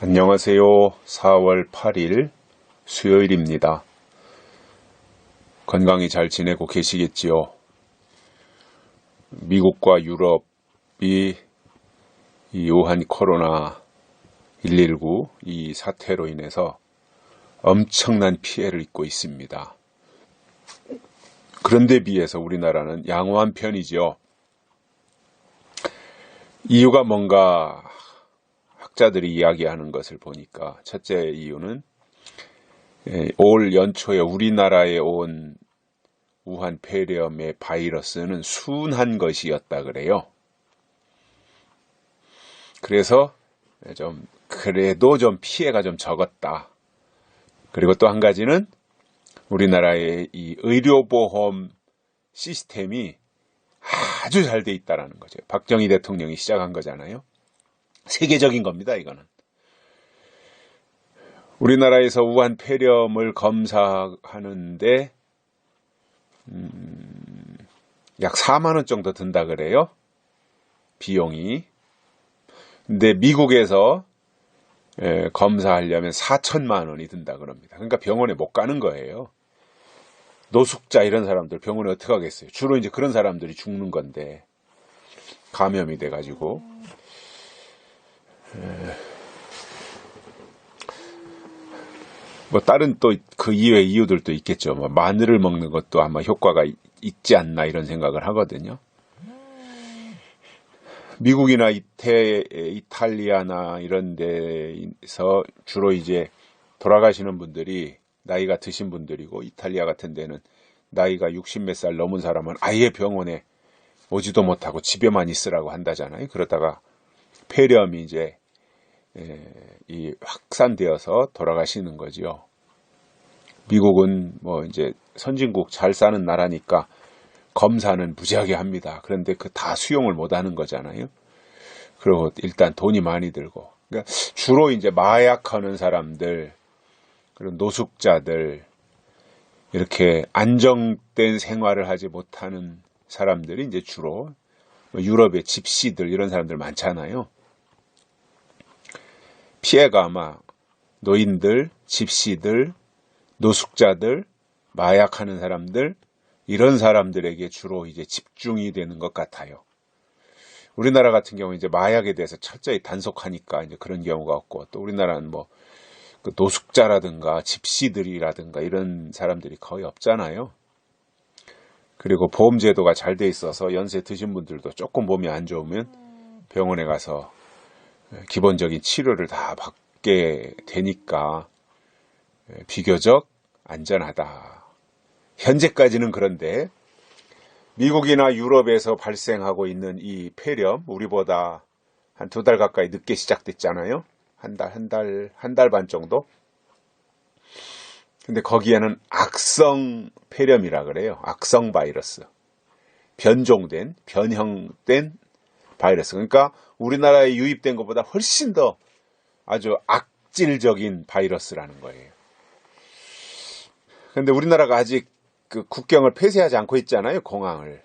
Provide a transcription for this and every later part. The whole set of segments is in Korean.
안녕하세요. 4월 8일 수요일입니다. 건강히 잘 지내고 계시겠지요? 미국과 유럽이 이 우한 코로나 119 이 사태로 인해서 엄청난 피해를 입고 있습니다. 그런데 비해서 우리나라는 양호한 편이죠. 이유가 뭔가 학자들이 이야기하는 것을 보니까 첫째 이유는 올 연초에 우리나라에 온 우한 폐렴의 바이러스는 순한 것이었다 그래요. 그래서 그래도 좀 피해가 좀 적었다. 그리고 또 한 가지는 우리나라의 이 의료보험 시스템이 아주 잘 돼 있다라는 거죠. 박정희 대통령이 시작한 거잖아요. 세계적인 겁니다, 이거는. 우리나라에서 우한 폐렴을 검사하는데 약 4만 원 정도 든다 그래요. 비용이. 근데 미국에서 검사하려면 4천만 원이 든다 그럽니다. 그러니까 병원에 못 가는 거예요. 노숙자 이런 사람들 병원에 어떻게 하겠어요? 주로 이제 그런 사람들이 죽는 건데 감염이 돼가지고. 뭐 다른 또 그 이외의 이유들도 있겠죠. 뭐 마늘을 먹는 것도 아마 효과가 있지 않나 이런 생각을 하거든요. 미국이나 이탈리아나 이런 데서 주로 이제 돌아가시는 분들이 나이가 드신 분들이고, 이탈리아 같은 데는 나이가 60 몇 살 넘은 사람은 아예 병원에 오지도 못하고 집에만 있으라고 한다잖아요. 그러다가 폐렴이 이제 이 확산되어서 돌아가시는 거지요. 미국은 뭐 이제 선진국 잘 사는 나라니까 검사는 무지하게 합니다. 그런데 그 다 수용을 못 하는 거잖아요. 그리고 일단 돈이 많이 들고. 그러니까 주로 이제 마약하는 사람들, 그리고 노숙자들, 이렇게 안정된 생활을 하지 못하는 사람들이 이제 주로 유럽의 집시들 이런 사람들 많잖아요. 피해가 아마 노인들, 집시들, 노숙자들, 마약하는 사람들, 이런 사람들에게 주로 이제 집중이 되는 것 같아요. 우리나라 같은 경우 이제 마약에 대해서 철저히 단속하니까 이제 그런 경우가 없고, 또 우리나라는 뭐 그 노숙자라든가 집시들이라든가 이런 사람들이 거의 없잖아요. 그리고 보험제도가 잘 돼 있어서 연세 드신 분들도 조금 몸이 안 좋으면 병원에 가서 기본적인 치료를 다 받게 되니까 비교적 안전하다. 현재까지는. 그런데 미국이나 유럽에서 발생하고 있는 이 폐렴, 우리보다 한 2달 가까이 늦게 시작됐잖아요. 한 달 반 정도. 근데 거기에는 악성 폐렴이라 그래요. 악성 바이러스. 변형된 바이러스. 그러니까 우리나라에 유입된 것보다 훨씬 더 아주 악질적인 바이러스라는 거예요. 근데 우리나라가 아직 그 국경을 폐쇄하지 않고 있잖아요, 공항을.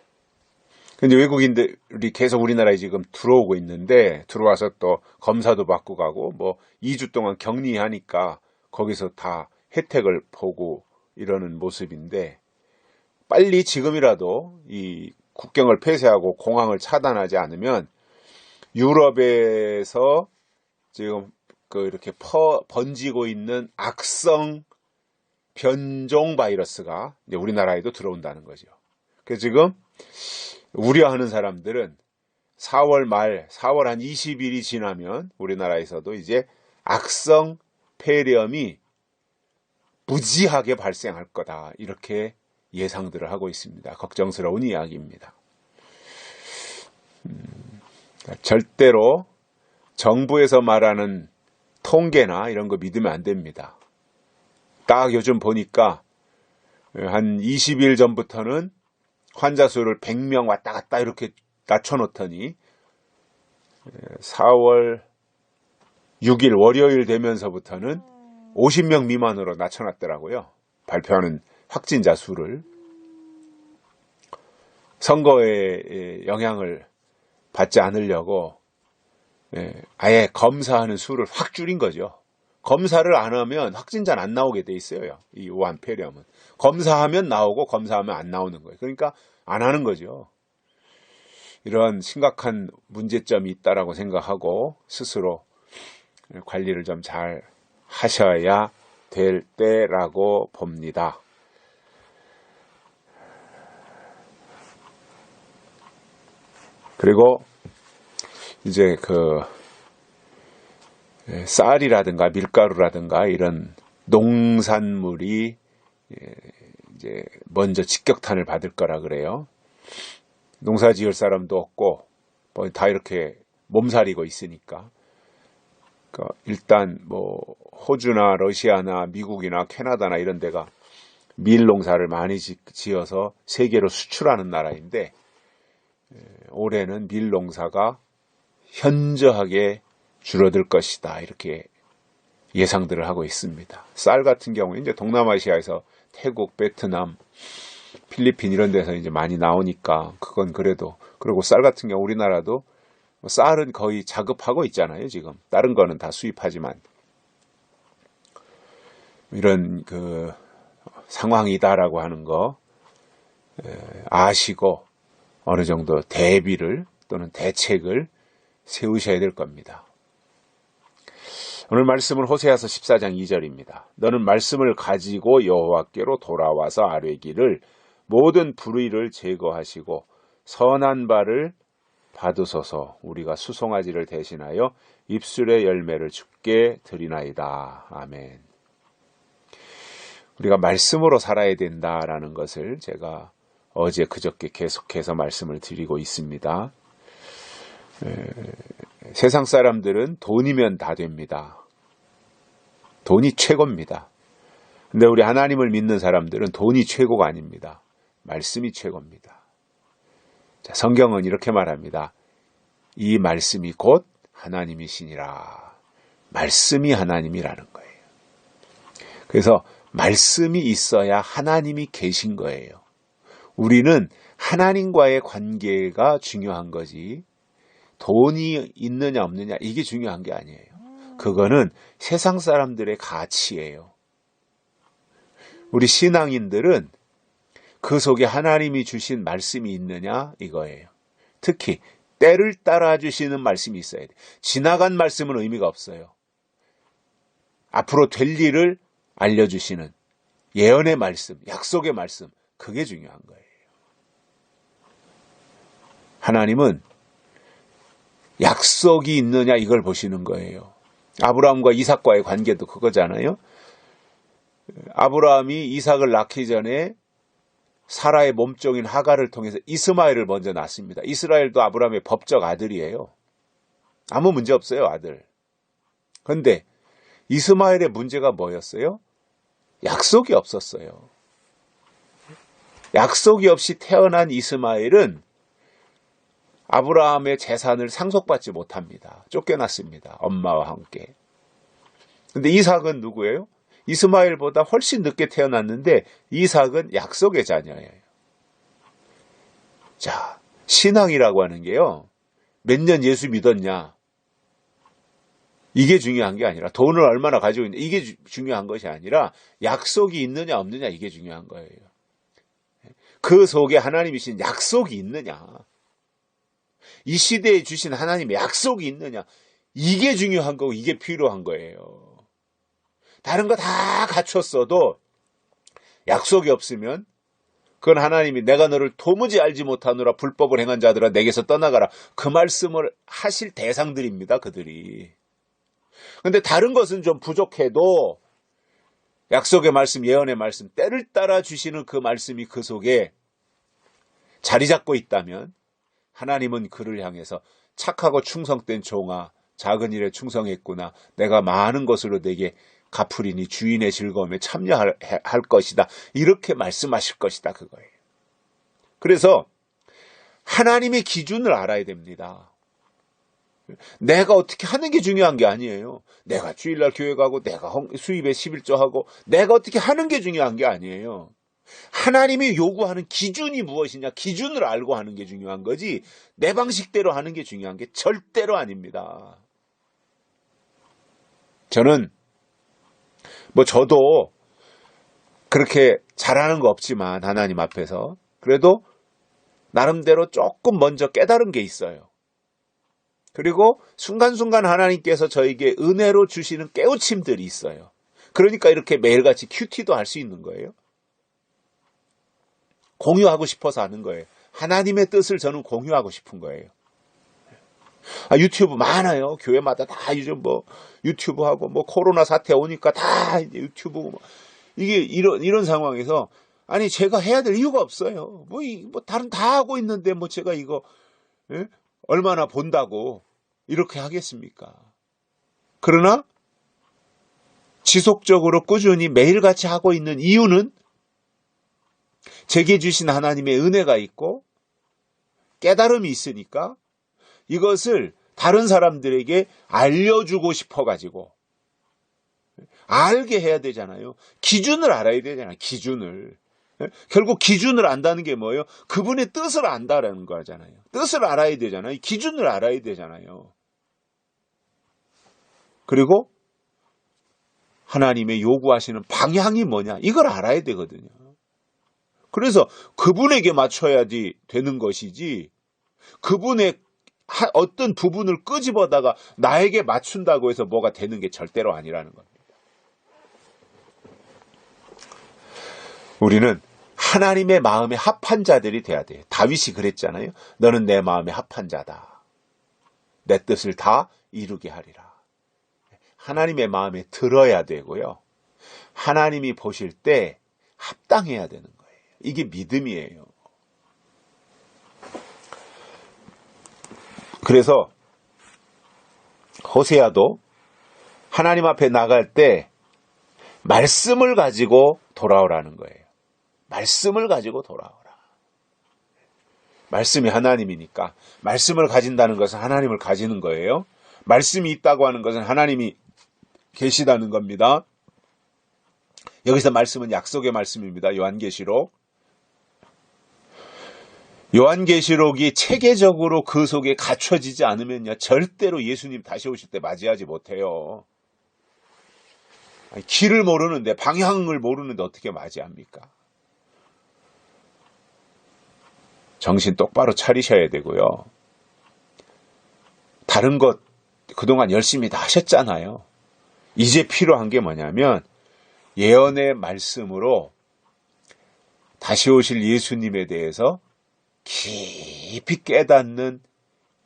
근데 외국인들이 계속 우리나라에 지금 들어오고 있는데, 들어와서 또 검사도 받고 가고, 뭐 2주 동안 격리하니까 거기서 다 혜택을 보고 이러는 모습인데, 빨리 지금이라도 이 국경을 폐쇄하고 공항을 차단하지 않으면 유럽에서 지금 이렇게 번지고 있는 악성 변종 바이러스가 이제 우리나라에도 들어온다는 거죠. 그래서 지금 우려하는 사람들은 4월 한 20일이 지나면 우리나라에서도 이제 악성 폐렴이 무지하게 발생할 거다, 이렇게 예상들을 하고 있습니다. 걱정스러운 이야기입니다. 절대로 정부에서 말하는 통계나 이런 거 믿으면 안 됩니다. 딱 요즘 보니까 한 20일 전부터는 환자 수를 100명 왔다 갔다 이렇게 낮춰놓더니 4월 6일 월요일 되면서부터는 50명 미만으로 낮춰놨더라고요. 발표하는 확진자 수를. 선거에 영향을 받지 않으려고 아예 검사하는 수를 확 줄인 거죠. 검사를 안 하면 확진자는 안 나오게 돼 있어요. 이 우한 폐렴은. 검사하면 나오고 검사하면 안 나오는 거예요. 그러니까 안 하는 거죠. 이런 심각한 문제점이 있다라고 생각하고 스스로 관리를 좀 잘 하셔야 될 때라고 봅니다. 그리고 이제 쌀이라든가 밀가루라든가 이런 농산물이 이제 먼저 직격탄을 받을 거라 그래요. 농사 지을 사람도 없고 뭐 다 이렇게 몸살이고 있으니까. 그러니까 일단 뭐 호주나 러시아나 미국이나 캐나다나 이런 데가 밀 농사를 많이 지어서 세계로 수출하는 나라인데 올해는 밀 농사가 현저하게 줄어들 것이다 이렇게 예상들을 하고 있습니다. 쌀 같은 경우에 이제 동남아시아에서 태국, 베트남, 필리핀 이런 데서 이제 많이 나오니까 그건 그래도. 그리고 쌀 같은 경우 우리나라도 쌀은 거의 자급하고 있잖아요 지금. 다른 거는 다 수입하지만 이런 상황이다라고 하는 거 아시고 어느 정도 대비를 또는 대책을 세우셔야 될 겁니다. 오늘 말씀은 호세아서 14장 2절입니다. 너는 말씀을 가지고 여호와께로 돌아와서 아뢰기를 모든 불의를 제거하시고 선한 바를 받으소서. 우리가 수송아지를 대신하여 입술의 열매를 주께 드리나이다. 아멘. 우리가 말씀으로 살아야 된다라는 것을 제가 어제 그저께 계속해서 말씀을 드리고 있습니다. 세상 사람들은 돈이면 다 됩니다. 돈이 최고입니다. 근데 우리 하나님을 믿는 사람들은 돈이 최고가 아닙니다. 말씀이 최고입니다. 자, 성경은 이렇게 말합니다. 이 말씀이 곧 하나님이시니라. 말씀이 하나님이라는 거예요. 그래서 말씀이 있어야 하나님이 계신 거예요. 우리는 하나님과의 관계가 중요한 거지 돈이 있느냐 없느냐 이게 중요한 게 아니에요. 그거는 세상 사람들의 가치예요. 우리 신앙인들은 그 속에 하나님이 주신 말씀이 있느냐 이거예요. 특히 때를 따라 주시는 말씀이 있어야 돼요. 지나간 말씀은 의미가 없어요. 앞으로 될 일을 알려주시는 예언의 말씀, 약속의 말씀, 그게 중요한 거예요. 하나님은 약속이 있느냐 이걸 보시는 거예요. 아브라함과 이삭과의 관계도 그거잖아요. 아브라함이 이삭을 낳기 전에 사라의 몸종인 하갈을 통해서 이스마엘을 먼저 낳습니다. 이스라엘도 아브라함의 법적 아들이에요. 아무 문제 없어요, 아들. 그런데 이스마엘의 문제가 뭐였어요? 약속이 없었어요. 약속이 없이 태어난 이스마엘은 아브라함의 재산을 상속받지 못합니다. 쫓겨났습니다. 엄마와 함께. 근데 이삭은 누구예요? 이스마엘보다 훨씬 늦게 태어났는데 이삭은 약속의 자녀예요. 자, 신앙이라고 하는 게요. 몇 년 예수 믿었냐? 이게 중요한 게 아니라 돈을 얼마나 가지고 있냐? 이게 중요한 것이 아니라 약속이 있느냐 없느냐 이게 중요한 거예요. 그 속에 하나님이신 약속이 있느냐? 이 시대에 주신 하나님의 약속이 있느냐? 이게 중요한 거고 이게 필요한 거예요. 다른 거 다 갖췄어도 약속이 없으면 그건 하나님이 내가 너를 도무지 알지 못하노라 불법을 행한 자들아 내게서 떠나가라. 그 말씀을 하실 대상들입니다. 그들이. 근데 다른 것은 좀 부족해도 약속의 말씀, 예언의 말씀, 때를 따라 주시는 그 말씀이 그 속에 자리 잡고 있다면 하나님은 그를 향해서 착하고 충성된 종아, 작은 일에 충성했구나. 내가 많은 것으로 내게 갚으리니 주인의 즐거움에 참여할 것이다. 이렇게 말씀하실 것이다. 그거예요. 그래서 하나님의 기준을 알아야 됩니다. 내가 어떻게 하는 게 중요한 게 아니에요. 내가 주일날 교회 가고 내가 수입에 11조 하고 내가 어떻게 하는 게 중요한 게 아니에요. 하나님이 요구하는 기준이 무엇이냐, 기준을 알고 하는 게 중요한 거지 내 방식대로 하는 게 중요한 게 절대로 아닙니다. 저는 저도 그렇게 잘하는 거 없지만 하나님 앞에서 그래도 나름대로 조금 먼저 깨달은 게 있어요. 그리고 순간순간 하나님께서 저에게 은혜로 주시는 깨우침들이 있어요. 그러니까 이렇게 매일같이 큐티도 할 수 있는 거예요. 공유하고 싶어서 하는 거예요. 하나님의 뜻을 저는 공유하고 싶은 거예요. 유튜브 많아요. 교회마다 다 요즘 유튜브 하고 코로나 사태 오니까 다 이제 유튜브 이게 이런 상황에서 아니 제가 해야 될 이유가 없어요. 다른 다 하고 있는데 제가 이거 얼마나 본다고 이렇게 하겠습니까? 그러나 지속적으로 꾸준히 매일같이 하고 있는 이유는 제게 주신 하나님의 은혜가 있고 깨달음이 있으니까 이것을 다른 사람들에게 알려주고 싶어가지고 알게 해야 되잖아요. 기준을 알아야 되잖아요. 기준을. 결국 기준을 안다는 게 뭐예요? 그분의 뜻을 안다라는 거잖아요. 뜻을 알아야 되잖아요. 기준을 알아야 되잖아요. 그리고 하나님의 요구하시는 방향이 뭐냐? 이걸 알아야 되거든요. 그래서 그분에게 맞춰야지 되는 것이지 그분의 어떤 부분을 끄집어다가 나에게 맞춘다고 해서 뭐가 되는 게 절대로 아니라는 겁니다. 우리는 하나님의 마음에 합한 자들이 돼야 돼요. 다윗이 그랬잖아요. 너는 내 마음에 합한 자다. 내 뜻을 다 이루게 하리라. 하나님의 마음에 들어야 되고요. 하나님이 보실 때 합당해야 되는 거예요. 이게 믿음이에요. 그래서 호세아도 하나님 앞에 나갈 때 말씀을 가지고 돌아오라는 거예요. 말씀을 가지고 돌아오라. 말씀이 하나님이니까 말씀을 가진다는 것은 하나님을 가지는 거예요. 말씀이 있다고 하는 것은 하나님이 계시다는 겁니다. 여기서 말씀은 약속의 말씀입니다. 요한계시록. 요한계시록이 체계적으로 그 속에 갖춰지지 않으면요, 절대로 예수님 다시 오실 때 맞이하지 못해요. 길을 모르는데, 방향을 모르는데 어떻게 맞이합니까? 정신 똑바로 차리셔야 되고요. 다른 것 그동안 열심히 다 하셨잖아요. 이제 필요한 게 뭐냐면 예언의 말씀으로 다시 오실 예수님에 대해서 깊이 깨닫는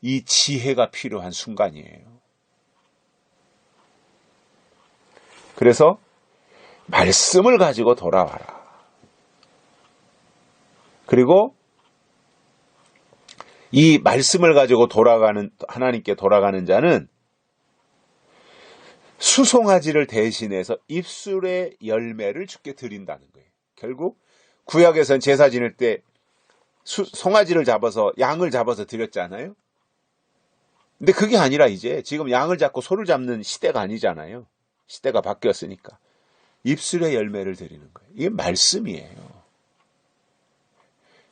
이 지혜가 필요한 순간이에요. 그래서 말씀을 가지고 돌아와라. 그리고 이 말씀을 가지고 하나님께 돌아가는 자는 수송아지를 대신해서 입술의 열매를 주께 드린다는 거예요. 결국 구약에서는 제사 지낼 때 송아지를 잡아서 양을 잡아서 드렸잖아요. 근데 그게 아니라 이제 지금 양을 잡고 소를 잡는 시대가 아니잖아요. 시대가 바뀌었으니까 입술의 열매를 드리는 거예요. 이게 말씀이에요.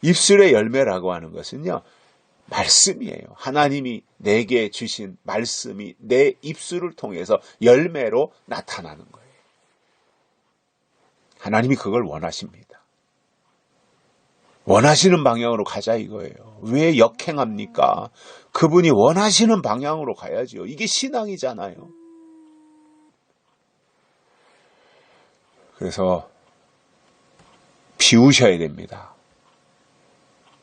입술의 열매라고 하는 것은요, 말씀이에요. 하나님이 내게 주신 말씀이 내 입술을 통해서 열매로 나타나는 거예요. 하나님이 그걸 원하십니다. 원하시는 방향으로 가자 이거예요. 왜 역행합니까? 그분이 원하시는 방향으로 가야지요. 이게 신앙이잖아요. 그래서 비우셔야 됩니다.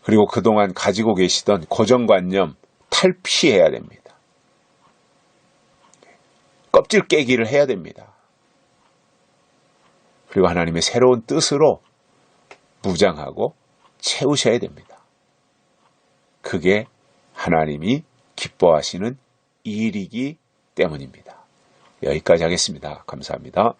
그리고 그동안 가지고 계시던 고정관념 탈피해야 됩니다. 껍질 깨기를 해야 됩니다. 그리고 하나님의 새로운 뜻으로 무장하고 채우셔야 됩니다. 그게 하나님이 기뻐하시는 일이기 때문입니다. 여기까지 하겠습니다. 감사합니다.